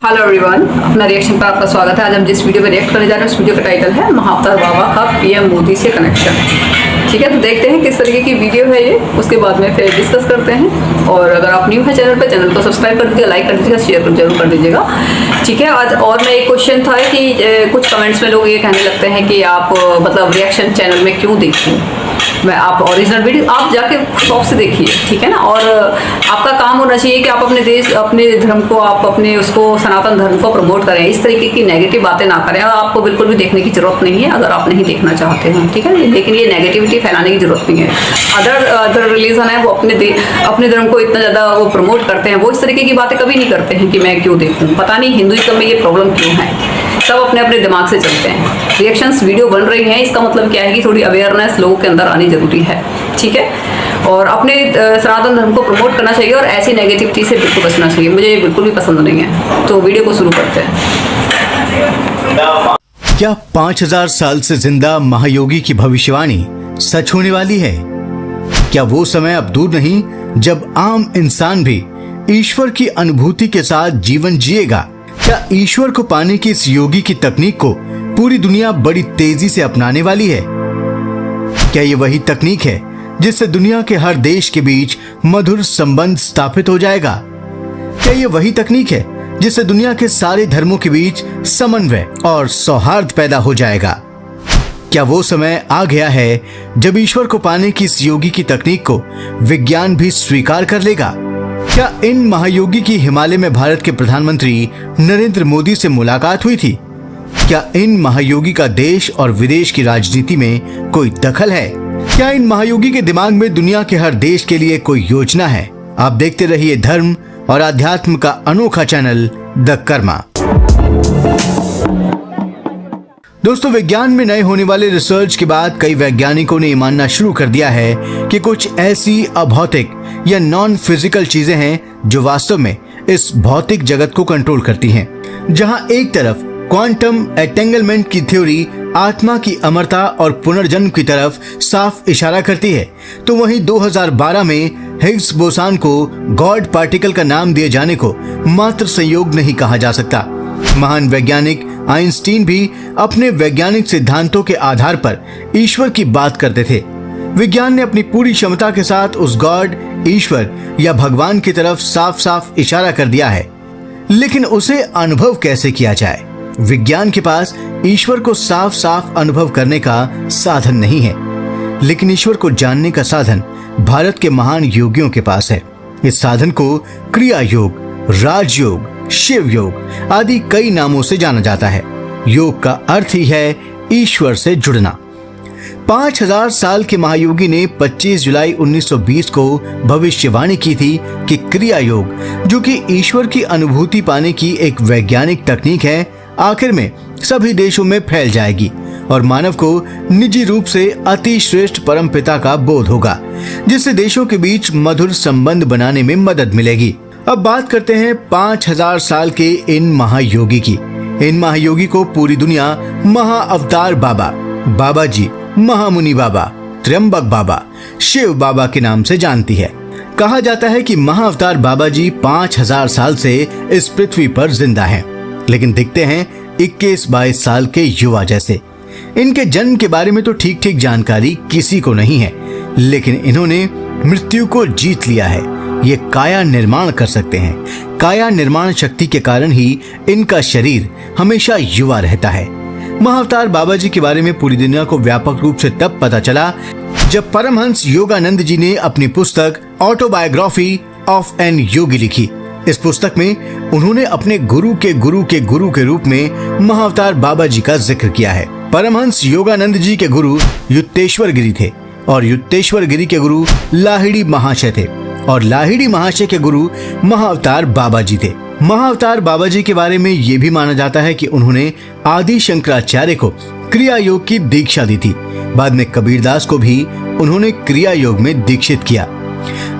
Hello everyone, अपना reaction पर आपका स्वागत है। आज हम जिस वीडियो पे रिएक्ट करने जा रहे हैं उस वीडियो का टाइटल है महाअवतार बाबा का पीएम मोदी से कनेक्शन। ठीक है, तो देखते हैं किस तरीके की वीडियो है ये, उसके बाद में फिर डिस्कस करते हैं। और अगर आप न्यू है चैनल पर, चैनल को सब्सक्राइब कर दीजिएगा, लाइक कर दीजिएगा, शेयर जरूर कर दीजिएगा। ठीक है, आज और मैं एक क्वेश्चन था कि कुछ कमेंट्स में लोग ये कहने लगते हैं कि आप मतलब रिएक्शन चैनल में क्यों देखिए, मैं आप ओरिजिनल वीडियो आप जाके शॉप से देखिए। ठीक है ना, और आपका काम होना चाहिए कि आप अपने देश, अपने धर्म को, आप अपने उसको सनातन धर्म को प्रमोट करें। इस तरीके की नेगेटिव बातें ना करें, और आपको बिल्कुल भी देखने की जरूरत नहीं है अगर आप नहीं देखना चाहते हैं। ठीक है, लेकिन ये नेगेटिविटी फैलाने की जरूरत नहीं है। अदर रिलीजन है वो अपने धर्म को इतना ज़्यादा वो प्रमोट करते हैं, वो इस तरीके की बातें कभी नहीं करते हैं कि मैं क्यों देखूँ। पता नहीं हिंदुइज्म में ये प्रॉब्लम क्यों है, सब अपने अपने दिमाग से चलते हैं। रिएक्शंस वीडियो बन रही हैं, इसका मतलब क्या है कि थोड़ी अवेयरनेस लोगों के अंदर आनी जरूरी है। ठीक है, और अपने सनातन धर्म को प्रमोट करना चाहिए और ऐसी नेगेटिविटी से बिल्कुल बचना चाहिए। मुझे ये बिल्कुल भी पसंद नहीं है। तो वीडियो को शुरू करते हैं। क्या 5000 साल से जिंदा महायोगी की भविष्यवाणी सच होने वाली है? क्या वो समय अब दूर नहीं जब आम इंसान भी ईश्वर की अनुभूति के साथ जीवन जिएगा? क्या ईश्वर को पाने की इस योगी की तकनीक को पूरी दुनिया बड़ी तेजी से अपनाने वाली है? क्या ये वही तकनीक है जिससे दुनिया के हर देश के बीच मधुर संबंध स्थापित हो जाएगा? क्या ये वही तकनीक है जिससे दुनिया के सारे धर्मों के बीच समन्वय और सौहार्द पैदा हो जाएगा? क्या वो समय आ गया है जब ईश्वर को पाने की इस योगी की तकनीक को विज्ञान भी स्वीकार कर लेगा? क्या इन महायोगी की हिमालय में भारत के प्रधानमंत्री नरेंद्र मोदी से मुलाकात हुई थी? क्या इन महायोगी का देश और विदेश की राजनीति में कोई दखल है? क्या इन महायोगी के दिमाग में दुनिया के हर देश के लिए कोई योजना है? आप देखते रहिए धर्म और आध्यात्म का अनोखा चैनल द कर्मा। दोस्तों, विज्ञान में नए होने वाले रिसर्च के बाद कई वैज्ञानिकों ने मानना शुरू कर दिया है कि कुछ ऐसी अभौतिक या नॉन फिजिकल चीजें हैं जो वास्तव में इस भौतिक जगत को कंट्रोल करती हैं। जहां एक तरफ क्वांटम एंटेंगलमेंट की थ्योरी आत्मा की अमरता और पुनर्जन्म की तरफ साफ इशारा करती है, तो वहीं 2012 में हिग्स बोसान को गॉड पार्टिकल का नाम दिए जाने को मात्र संयोग नहीं कहा जा सकता। महान वैज्ञानिक आइंस्टीन भी अपने वैज्ञानिक सिद्धांतों के आधार पर ईश्वर की बात करते थे। विज्ञान ने अपनी पूरी क्षमता के साथ उस गॉड, ईश्वर या भगवान की तरफ साफ साफ इशारा कर दिया है, लेकिन उसे अनुभव कैसे किया जाए? विज्ञान के पास ईश्वर को साफ साफ अनुभव करने का साधन नहीं है, लेकिन ईश्वर को जानने का साधन भारत के महान योगियों के पास है। इस साधन को क्रिया योग, राजयोग, शिव योग आदि कई नामों से जाना जाता है। योग का अर्थ ही है ईश्वर से जुड़ना। 5000 साल के महायोगी ने 25 जुलाई 1920 को भविष्यवाणी की थी कि क्रिया योग, जो कि ईश्वर की अनुभूति पाने की एक वैज्ञानिक तकनीक है, आखिर में सभी देशों में फैल जाएगी और मानव को निजी रूप से अति श्रेष्ठ परम पिता का बोध होगा, जिससे देशों के बीच मधुर संबंध बनाने में मदद मिलेगी। अब बात करते हैं 5000 साल के इन महायोगी की। इन महायोगी को पूरी दुनिया महाअवतार बाबा, बाबा जी, महामुनि बाबा, त्र्यंबक बाबा, शिव बाबा के नाम से जानती है। कहा जाता है कि महाअवतार बाबा जी 5000 साल से इस पृथ्वी पर जिंदा हैं, लेकिन दिखते हैं 21-22 साल के युवा जैसे। इनके जन्म के बारे में तो ठीक ठीक जानकारी किसी को नहीं है, लेकिन इन्होंने मृत्यु को जीत लिया है। ये काया निर्माण कर सकते हैं। काया निर्माण शक्ति के कारण ही इनका शरीर हमेशा युवा रहता है। महाअवतार बाबा जी के बारे में पूरी दुनिया को व्यापक रूप से तब पता चला जब परमहंस योगानंद जी ने अपनी पुस्तक ऑटोबायोग्राफी ऑफ एन योगी लिखी। इस पुस्तक में उन्होंने अपने गुरु के गुरु के गुरु के रूप में महाअवतार बाबा जी का जिक्र किया है। परमहंस योगानंद जी के गुरु युक्तेश्वर गिरी थे और युक्तेश्वर गिरी के गुरु लाहिड़ी महाशय थे और लाहिड़ी महाशय के गुरु महाअवतार बाबा जी थे। महाअवतार बाबा जी के बारे में ये भी माना जाता है कि उन्होंने आदि शंकराचार्य को क्रिया योग की दीक्षा दी थी। बाद में कबीरदास को भी उन्होंने क्रिया योग में दीक्षित किया।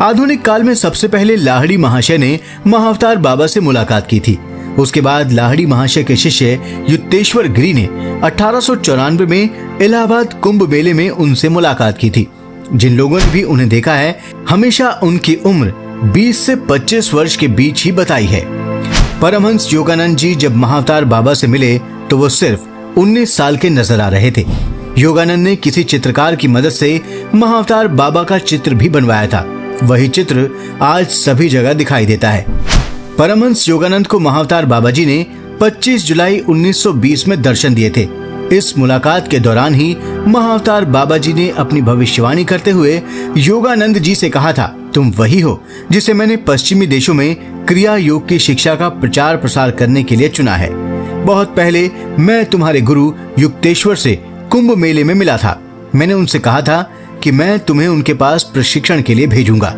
आधुनिक काल में सबसे पहले लाहिड़ी महाशय ने महाअवतार बाबा से मुलाकात की थी। उसके बाद लाहिड़ी महाशय के शिष्य युक्तेश्वर गिरी ने 1894 में इलाहाबाद कुंभ मेले में उनसे मुलाकात की थी। जिन लोगों ने भी उन्हें देखा है, हमेशा उनकी उम्र 20 से 25 वर्ष के बीच ही बताई है। परमहंस योगानंद जी जब महाअवतार बाबा से मिले तो वो सिर्फ 19 साल के नजर आ रहे थे। योगानंद ने किसी चित्रकार की मदद से महाअवतार बाबा का चित्र भी बनवाया था। वही चित्र आज सभी जगह दिखाई देता है। परमहंस योगानंद को महाअवतार बाबा जी ने 25 जुलाई 1920 में दर्शन दिए थे। इस मुलाकात के दौरान ही महाअवतार बाबा जी ने अपनी भविष्यवाणी करते हुए योगानंद जी से कहा था, तुम वही हो जिसे मैंने पश्चिमी देशों में क्रिया योग की शिक्षा का प्रचार प्रसार करने के लिए चुना है। बहुत पहले मैं तुम्हारे गुरु युक्तेश्वर से कुंभ मेले में मिला था। मैंने उनसे कहा था कि मैं तुम्हें उनके पास प्रशिक्षण के लिए भेजूंगा।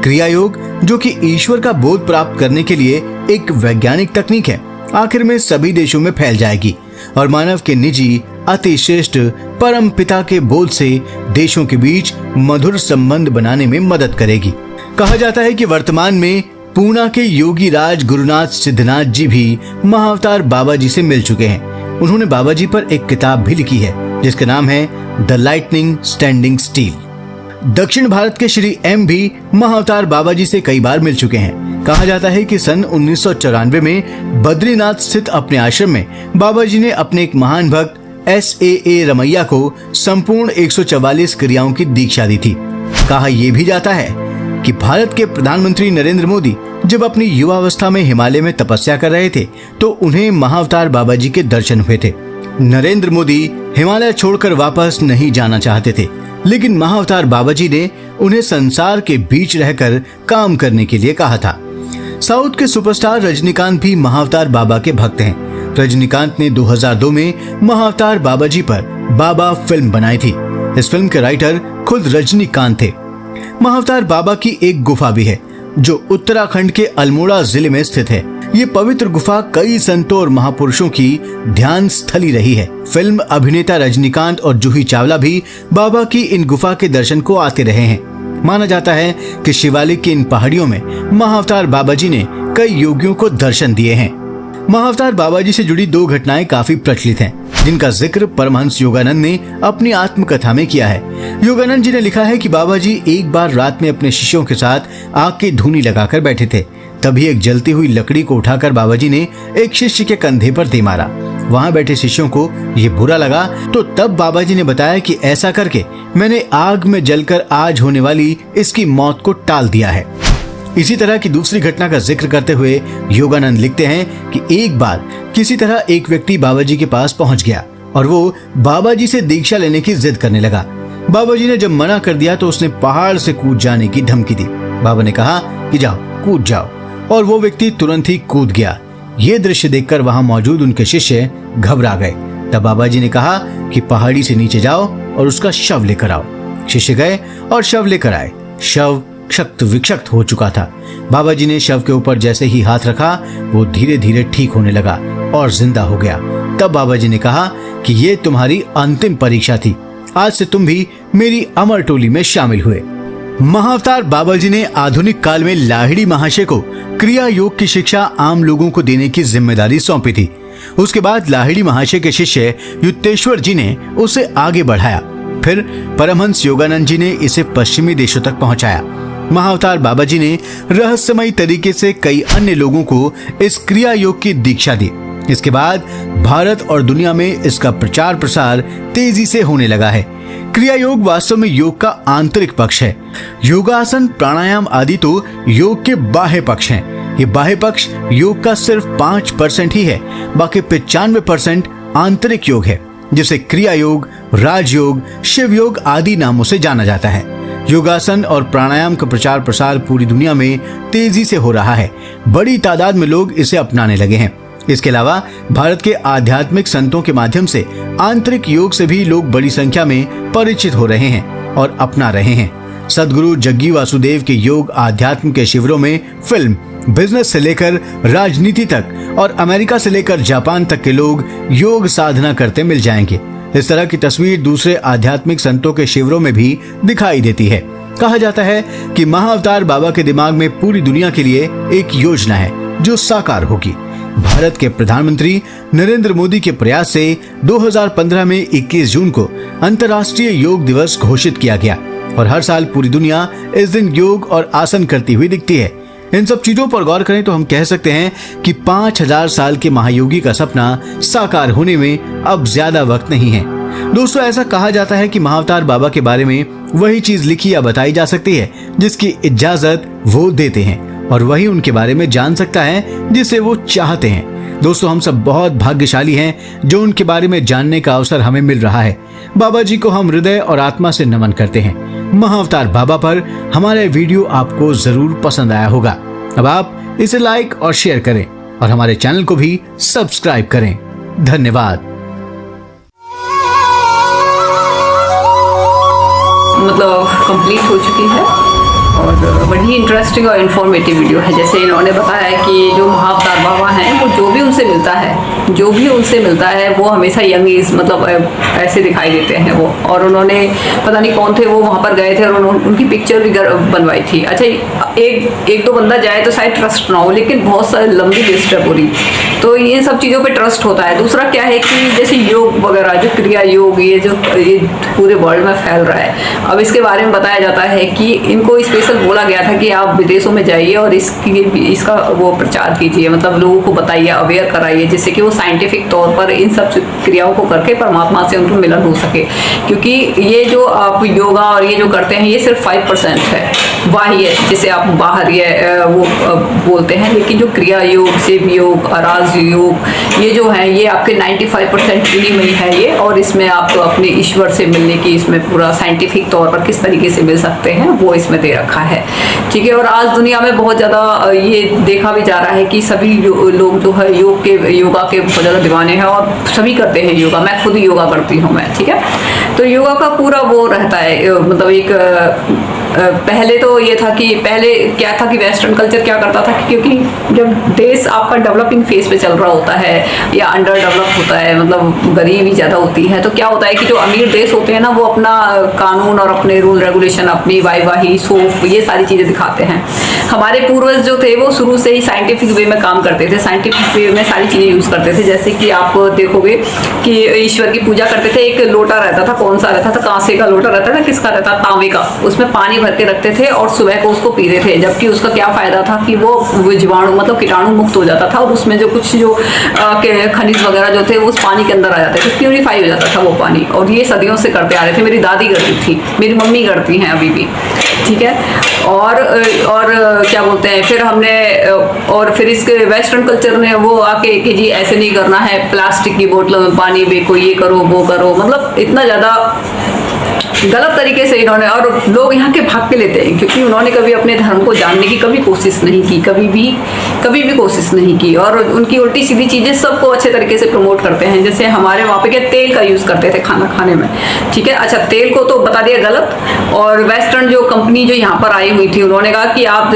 क्रिया योग, जो कि ईश्वर का बोध प्राप्त करने के लिए एक वैज्ञानिक तकनीक है, आखिर में सभी देशों में फैल जाएगी और मानव के निजी अति श्रेष्ठ परम पिता के बोध से देशों के बीच मधुर संबंध बनाने में मदद करेगी। कहा जाता है कि वर्तमान में पूना के योगी राज गुरुनाथ सिद्धनाथ जी भी महाअवतार बाबा जी से मिल चुके हैं। उन्होंने बाबा जी पर एक किताब भी लिखी है जिसका नाम है द लाइटनिंग स्टैंडिंग स्टील। दक्षिण भारत के श्री एम भी महाअवतार बाबा जी से कई बार मिल चुके हैं। कहा जाता है कि सन 1994 में बद्रीनाथ स्थित अपने आश्रम में बाबा जी ने अपने एक महान भक्त SAA रमैया को संपूर्ण 144 क्रियाओं की दीक्षा दी थी। कहा यह भी जाता है कि भारत के प्रधानमंत्री नरेंद्र मोदी जब अपनी युवावस्था में हिमालय में तपस्या कर रहे थे तो उन्हें महाअवतार बाबा जी के दर्शन हुए थे। नरेंद्र मोदी हिमालय छोड़कर वापस नहीं जाना चाहते थे, लेकिन महाअवतार बाबा जी ने उन्हें संसार के बीच रहकर काम करने के लिए कहा था। साउथ के सुपरस्टार रजनीकांत भी महाअवतार बाबा के भक्त हैं। रजनीकांत ने 2002 में महाअवतार बाबा जी पर बाबा फिल्म बनाई थी। इस फिल्म के राइटर खुद रजनीकांत थे। महाअवतार बाबा की एक गुफा भी है जो उत्तराखंड के अल्मोड़ा जिले में स्थित है। ये पवित्र गुफा कई संतों और महापुरुषों की ध्यान स्थली रही है। फिल्म अभिनेता रजनीकांत और जूही चावला भी बाबा की इन गुफा के दर्शन को आते रहे हैं। माना जाता है कि शिवालिक की इन पहाड़ियों में महाअवतार बाबा जी ने कई योगियों को दर्शन दिए हैं। महाअवतार बाबा जी से जुड़ी 2 घटनाएं काफी प्रचलित हैं, जिनका जिक्र परमहंस योगानंद ने अपनी आत्मकथा में किया है। योगानंद जी ने लिखा है कि बाबा जी एक बार रात में अपने शिष्यों के साथ आग की धूनी लगाकर बैठे थे। तभी एक जलती हुई लकड़ी को उठाकर बाबा जी ने एक शिष्य के कंधे पर दे मारा। वहां बैठे शिष्यों को ये बुरा लगा तो तब बाबा जी ने बताया कि ऐसा करके मैंने आग में जलकर आज होने वाली इसकी मौत को टाल दिया है। इसी तरह की दूसरी घटना का जिक्र करते हुए योगानंद लिखते हैं कि एक बार किसी तरह एक व्यक्ति बाबा जी के पास पहुंच गया और वो बाबा जी से दीक्षा लेने की जिद करने लगा। बाबा जी ने जब मना कर दिया तो उसने पहाड़ से कूद जाने की धमकी दी। बाबा ने कहा कि जाओ, कूद जाओ, और वो व्यक्ति तुरंत ही कूद गया। ये दृश्य देखकर वहां मौजूद उनके शिष्य घबरा गए। तब बाबा जी ने कहा कि पहाड़ी से नीचे जाओ और उसका शव लेकर आओ। शिष्य गए और शव लेकर आए। शव क्षत विक्षत हो चुका था। बाबा जी ने शव के ऊपर जैसे ही हाथ रखा वो धीरे धीरे ठीक होने लगा और जिंदा हो गया। तब बाबा जी ने कहा कि ये तुम्हारी अंतिम परीक्षा थी, आज से तुम भी मेरी अमर टोली में शामिल हुए। महाअवतार बाबा जी ने आधुनिक काल में लाहिड़ी महाशय को क्रिया योग की शिक्षा आम लोगों को देने की जिम्मेदारी सौंपी थी। उसके बाद लाहिड़ी महाशय के शिष्य युक्तेश्वर जी ने उसे आगे बढ़ाया। फिर परमहंस योगानंद जी ने इसे पश्चिमी देशों तक पहुंचाया। महाअवतार बाबा जी ने रहस्यमयी तरीके से कई अन्य लोगों को इस क्रिया योग की दीक्षा दी। इसके बाद भारत और दुनिया में इसका प्रचार प्रसार तेजी से होने लगा है। क्रिया योग वास्तव में योग का आंतरिक पक्ष है। योगासन, प्राणायाम आदि तो योग के बाह्य पक्ष हैं। ये बाह्य पक्ष योग का सिर्फ 5% ही है, बाकी 95% आंतरिक योग है, जिसे क्रिया योग, राजयोग, शिव योग आदि नामों से जाना जाता है। योगासन और प्राणायाम का प्रचार प्रसार पूरी दुनिया में तेजी से हो रहा है। बड़ी तादाद में लोग इसे अपनाने लगे हैं। इसके अलावा भारत के आध्यात्मिक संतों के माध्यम से आंतरिक योग से भी लोग बड़ी संख्या में परिचित हो रहे हैं और अपना रहे हैं। सदगुरु जग्गी वासुदेव के योग आध्यात्म के शिविरों में फिल्म, बिजनेस से लेकर राजनीति तक और अमेरिका से लेकर जापान तक के लोग योग साधना करते मिल जाएंगे। इस तरह की तस्वीर दूसरे आध्यात्मिक संतों के शिविरों में भी दिखाई देती है। कहा जाता है कि महाअवतार बाबा के दिमाग में पूरी दुनिया के लिए एक योजना है जो साकार होगी। भारत के प्रधानमंत्री नरेंद्र मोदी के प्रयास से 2015 में 21 जून को अंतर्राष्ट्रीय योग दिवस घोषित किया गया और हर साल पूरी दुनिया इस दिन योग और आसन करती हुई दिखती है। इन सब चीजों पर गौर करें तो हम कह सकते हैं कि 5000 साल के महायोगी का सपना साकार होने में अब ज्यादा वक्त नहीं है। दोस्तों, ऐसा कहा जाता है कि महाअवतार बाबा के बारे में वही चीज लिखी या बताई जा सकती है जिसकी इजाजत वो देते हैं, और वही उनके बारे में जान सकता है जिसे वो चाहते हैं। दोस्तों, हम सब बहुत भाग्यशाली हैं जो उनके बारे में जानने का अवसर हमें मिल रहा है। बाबा जी को हम हृदय और आत्मा से नमन करते हैं। महाअवतार बाबा पर हमारा वीडियो आपको जरूर पसंद आया होगा। अब आप इसे लाइक और शेयर करें और हमारे चैनल को भी सब्सक्राइब करें। धन्यवाद। मतलब कंप्लीट हो चुकी है और बड़ी इंटरेस्टिंग और इन्फॉर्मेटिव वीडियो है। जैसे इन्होंने बताया कि जो महाअवतार बाबा हैं वो जो भी उनसे मिलता है वो हमेशा यंग एज मतलब ऐसे दिखाई देते हैं वो। और उन्होंने पता नहीं कौन थे वो वहाँ पर गए थे और उनकी पिक्चर भी बनवाई थी। अच्छा, एक दो बंदा जाए तो शायद ट्रस्ट ना हो, लेकिन बहुत सारी लंबी लिस्ट है पूरी, तो ये सब चीज़ों पे ट्रस्ट होता है। दूसरा क्या है कि जैसे योग वगैरह, जो क्रिया योग, ये पूरे वर्ल्ड में फैल रहा है। अब इसके बारे में बताया जाता है कि इनको स्पेशल बोला गया था कि आप विदेशों में जाइए और इसका वो प्रचार कीजिए, मतलब लोगों को बताइए, अवेयर कराइए, जिससे कि वो साइंटिफिक तौर पर इन सब क्रियाओं को करके परमात्मा से उनको मिलन हो सके। क्योंकि ये जो आप योगा और ये जो करते हैं ये सिर्फ 5% है, वाही है जिसे आप बाहर वो बोलते हैं। लेकिन जो क्रिया योग, शिव योग, राज योग, ये जो है ये आपके 95% इन्हीं में ही है ये। और इसमें आप अपने ईश्वर से मिलने की, इसमें पूरा साइंटिफिक तौर पर किस तरीके से मिल सकते हैं वो इसमें दे रखा है, ठीक है। और आज दुनिया में बहुत ज़्यादा ये देखा भी जा रहा है कि सभी लोग जो है योगा के बहुत ज़्यादा दीवाने हैं और सभी करते हैं योगा। मैं खुद योगा करती हूँ मैं, ठीक है। तो योगा का पूरा वो रहता है, मतलब एक पहले तो ये था कि पहले क्या था कि वेस्टर्न कल्चर क्या करता था कि क्योंकि जब देश आपका डेवलपिंग फेज पे चल रहा होता है या अंडर डेवलप होता है, मतलब गरीबी ज़्यादा होती है, तो क्या होता है कि जो अमीर देश होते हैं ना वो अपना कानून और अपने रूल रेगुलेशन, अपनी वाहवाही, सौंफ, ये सारी चीज़ें दिखाते हैं। हमारे पूर्वज जो थे वो शुरू से ही साइंटिफिक वे में काम करते थे, साइंटिफिक वे में सारी चीज़ें यूज़ करते थे। जैसे कि आप देखोगे कि ईश्वर की पूजा करते थे, एक लोटा रहता था, कौन सा रहता था, कांसे का लोटा रहता था, किसका रहता, तांबे का, उसमें पानी भर के रखते थे और सुबह को उसको पीते थे। जबकि उसका क्या फायदा था कि वो जीवाणु मतलब कीटाणु मुक्त हो जाता था और उसमें जो कुछ जो खनिज वगैरह जो थे वो उस पानी के अंदर आ जाते थे, प्यूरिफाई हो जाता था वो पानी। और ये सदियों से करते आ रहे थे, मेरी दादी करती थी, मेरी मम्मी करती हैं अभी भी, ठीक है। और क्या बोलते हैं, फिर हमने और फिर इसके वेस्टर्न कल्चर ने वो आके कि जी ऐसे नहीं करना है, प्लास्टिक की बोतलों में पानी बेको, ये करो वो करो, मतलब इतना ज़्यादा गलत तरीके से इन्होंने, और लोग यहाँ के भाग के लेते हैं क्योंकि उन्होंने कभी अपने धर्म को जानने की कभी कोशिश नहीं की, कभी भी कोशिश नहीं की। और उनकी उल्टी सीधी चीज़ें सबको अच्छे तरीके से प्रमोट करते हैं। जैसे हमारे वहाँ पे क्या तेल का यूज़ करते थे खाना खाने में, ठीक है। अच्छा, तेल को तो बता दिया गलत। और वेस्टर्न जो कंपनी जो यहाँ पर आई हुई थी उन्होंने कहा कि आप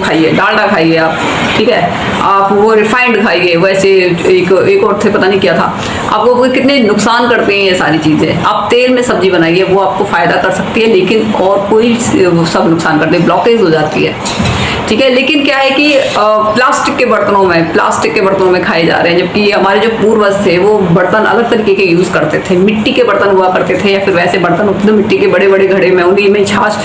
खाइए, डालडा खाइए आप, ठीक है, आप वो रिफाइंड खाइए। वैसे एक और थे, पता नहीं क्या था, आपको कितने नुकसान करते हैं ये सारी चीज़ें। आप तेल में सब्जी बनाइए, वो आपको फ़ायदा कर सकती है, लेकिन और कोई सब नुकसान करते हैं, ब्लॉकेज हो जाती है, ठीक है। लेकिन क्या है कि प्लास्टिक के बर्तनों में खाए जा रहे हैं, जबकि हमारे जो पूर्वज थे वो बर्तन अलग तरीके के यूज़ करते थे। मिट्टी के बर्तन हुआ करते थे, या फिर वैसे बर्तन होते थे मिट्टी के बड़े बड़े घड़े में, उन्हीं में छाछ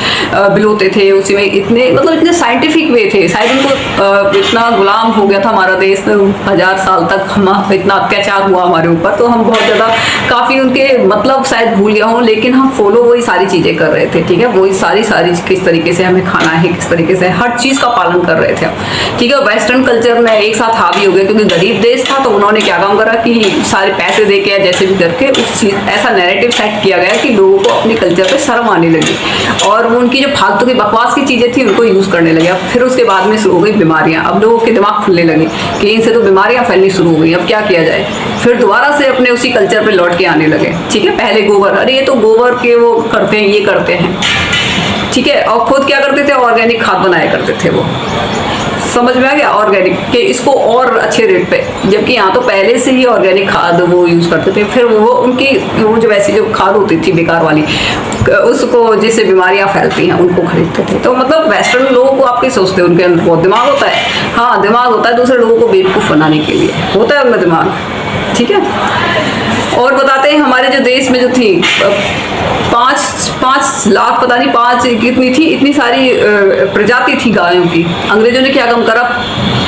बिलोते थे, उसी में इतने साइंटिफिक वे थे। शायद उनको इतना गुलाम हो गया था हमारा देश, 1000 साल तक हम इतना अत्याचार हुआ हमारे ऊपर, तो हम बहुत ज़्यादा काफ़ी उनके मतलब शायद भूल गया हूँ, लेकिन हम फॉलो वही सारी चीज़ें कर रहे थे, ठीक है। वही सारी किस तरीके से हमें खाना है, किस तरीके से हर चीज़ का पालन कर रहे थे, ठीक है। वेस्टर्न कल्चर में एक साथ हावी हो गया क्योंकि गरीब देश था, तो उन्होंने क्या काम करा कि सारे पैसे दे के जैसे भी करके उस चीज़ ऐसा नैरेटिव सेट किया गया कि लोगों को अपने कल्चर पे शर्म आने लगी और उनकी जो फालतू की बकवास की चीज़ें थी उनको यूज़ करने लगे। फिर उसके बाद में शुरू हो गई बीमारियाँ। अब लोगों के दिमाग खुलने लगे कि इनसे तो बीमारियाँ फैलनी शुरू हो गई, अब क्या किया जाए। फिर दोबारा से अपने उसी कल्चर पे लौट के आने लगे, ठीक है। पहले गोबर, अरे ये तो गोबर के वो करते हैं, ये करते हैं, ठीक है। और खुद क्या करते थे, ऑर्गेनिक खाद बनाया करते थे वो, समझ में आ गया, ऑर्गेनिक के इसको और अच्छे रेट पे, जबकि यहाँ तो पहले से ही ऑर्गेनिक खाद वो यूज़ करते थे। फिर वो उनकी वो जो वैसी जो खाद होती थी बेकार वाली, उसको जिससे बीमारियाँ फैलती हैं उनको खरीदते थे। तो मतलब वेस्टर्न लोगों को आप क्या सोचते हैं, उनके अंदर बहुत दिमाग होता है, हाँ दिमाग होता है, दूसरे लोगों को बेवकूफ़ बनाने के लिए होता है उनमें दिमाग, ठीक है। और बताते हैं हमारे जो देश में जो थी 5 लाख पता नहीं 5 कितनी थी, इतनी सारी प्रजाति थी गायों की। अंग्रेजों ने क्या काम करा,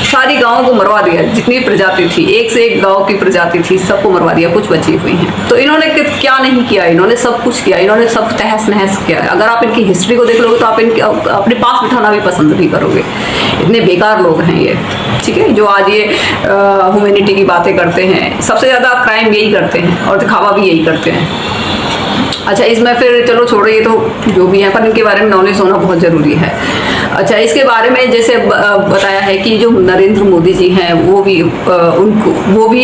सारी गायों को मरवा दिया, जितनी प्रजाति थी, एक से एक गाँव की प्रजाति थी, सबको मरवा दिया, कुछ बची हुई हैं। तो इन्होंने क्या नहीं किया, इन्होंने सब कुछ किया, इन्होंने सब तहस नहस किया। अगर आप इनकी हिस्ट्री को देख लोगे तो आप इनके अपने पास बिठाना भी पसंद नहीं करोगे, इतने बेकार लोग हैं ये। ठीक है, जो आज ये ह्यूमैनिटी की बातें करते हैं, सबसे ज़्यादा क्राइम यही करते हैं और दिखावा भी यही करते हैं। अच्छा, इसमें फिर चलो छोड़ो, ये तो जो भी है, पर इनके बारे में नॉलेज होना बहुत ज़रूरी है। अच्छा, इसके बारे में जैसे बताया है कि जो नरेंद्र मोदी जी हैं वो भी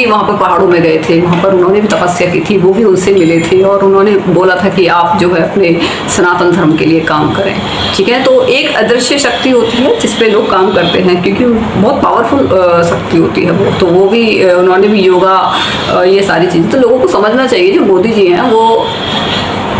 वहाँ पर पहाड़ों में गए थे, वहाँ पर उन्होंने भी तपस्या की थी, वो भी उनसे मिले थे और उन्होंने बोला था कि आप जो है अपने सनातन धर्म के लिए काम करें। ठीक है, तो एक अदृश्य शक्ति होती है जिस पे लोग काम करते हैं, क्योंकि बहुत पावरफुल शक्ति होती है वो। तो वो भी उन्होंने भी योगा, ये सारी चीज़ें तो लोगों को समझना चाहिए। जो मोदी जी हैं वो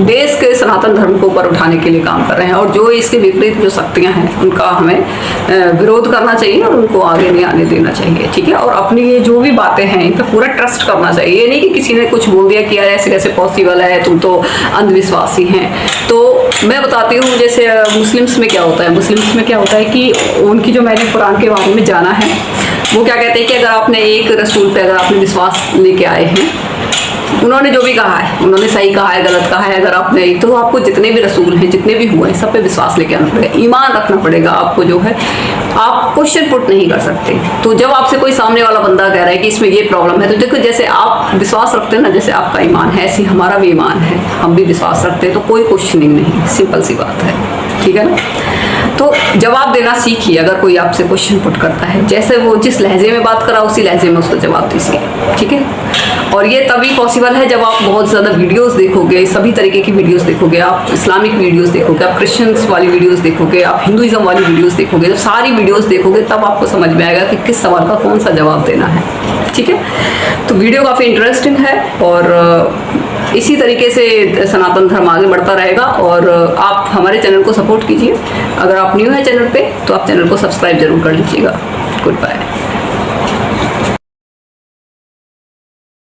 देश के सनातन धर्म को ऊपर उठाने के लिए काम कर रहे हैं, और जो इसके विपरीत जो शक्तियां हैं उनका हमें विरोध करना चाहिए और उनको आगे नहीं आने देना चाहिए। ठीक है, और अपनी ये जो भी बातें हैं इन पर पूरा ट्रस्ट करना चाहिए। ये नहीं कि किसी ने कुछ बोल दिया कि यार ऐसे कैसे पॉसिबल है, तुम तो अंधविश्वासी हैं। तो मैं बताती हूँ, जैसे मुस्लिम्स में क्या होता है, मुस्लिम्स में क्या होता है कि उनकी जो, मैंने कुरान के बारे में जाना है, वो क्या कहते हैं कि अगर आपने एक रसूल पे अगर आपने विश्वास लेके आए हैं, उन्होंने जो भी कहा है, उन्होंने सही कहा है, गलत कहा है, अगर आपने, तो आपको जितने भी रसूल हैं, जितने भी हुए हैं, सब पे विश्वास लेके आना पड़ेगा, ईमान रखना पड़ेगा आपको। जो है आप क्वेश्चन पुट नहीं कर सकते। तो जब आपसे कोई सामने वाला बंदा कह रहा है कि इसमें ये प्रॉब्लम है, तो देखो जैसे आप विश्वास रखते हैं ना, जैसे आपका ईमान है, ऐसे हमारा भी ईमान है, हम भी विश्वास रखते हैं, तो कोई क्वेश्चनिंग नहीं, सिंपल सी बात है। ठीक है ना, तो जवाब देना सीखिए। अगर कोई आपसे क्वेश्चन पुट करता है, जैसे वो जिस लहजे में बात करा उसी लहजे में उसको जवाब दीजिए। ठीक है, और ये तभी पॉसिबल है जब आप बहुत ज़्यादा वीडियोस देखोगे, सभी तरीके की वीडियोस देखोगे, आप इस्लामिक वीडियोस देखोगे, आप क्रिश्चियंस वाली वीडियोस देखोगे, आप हिंदुइज्म वाली वीडियोस देखोगे। जब सारी वीडियोस देखोगे तब आपको समझ में आएगा कि किस सवाल का कौन सा जवाब देना है। ठीक है, तो वीडियो काफ़ी इंटरेस्टिंग है और इसी तरीके से सनातन धर्म आगे बढ़ता रहेगा। और आप हमारे चैनल को सपोर्ट कीजिए। अगर आप न्यू है चैनल पे तो आप चैनल को सब्सक्राइब जरूर कर लीजिएगा। Good bye.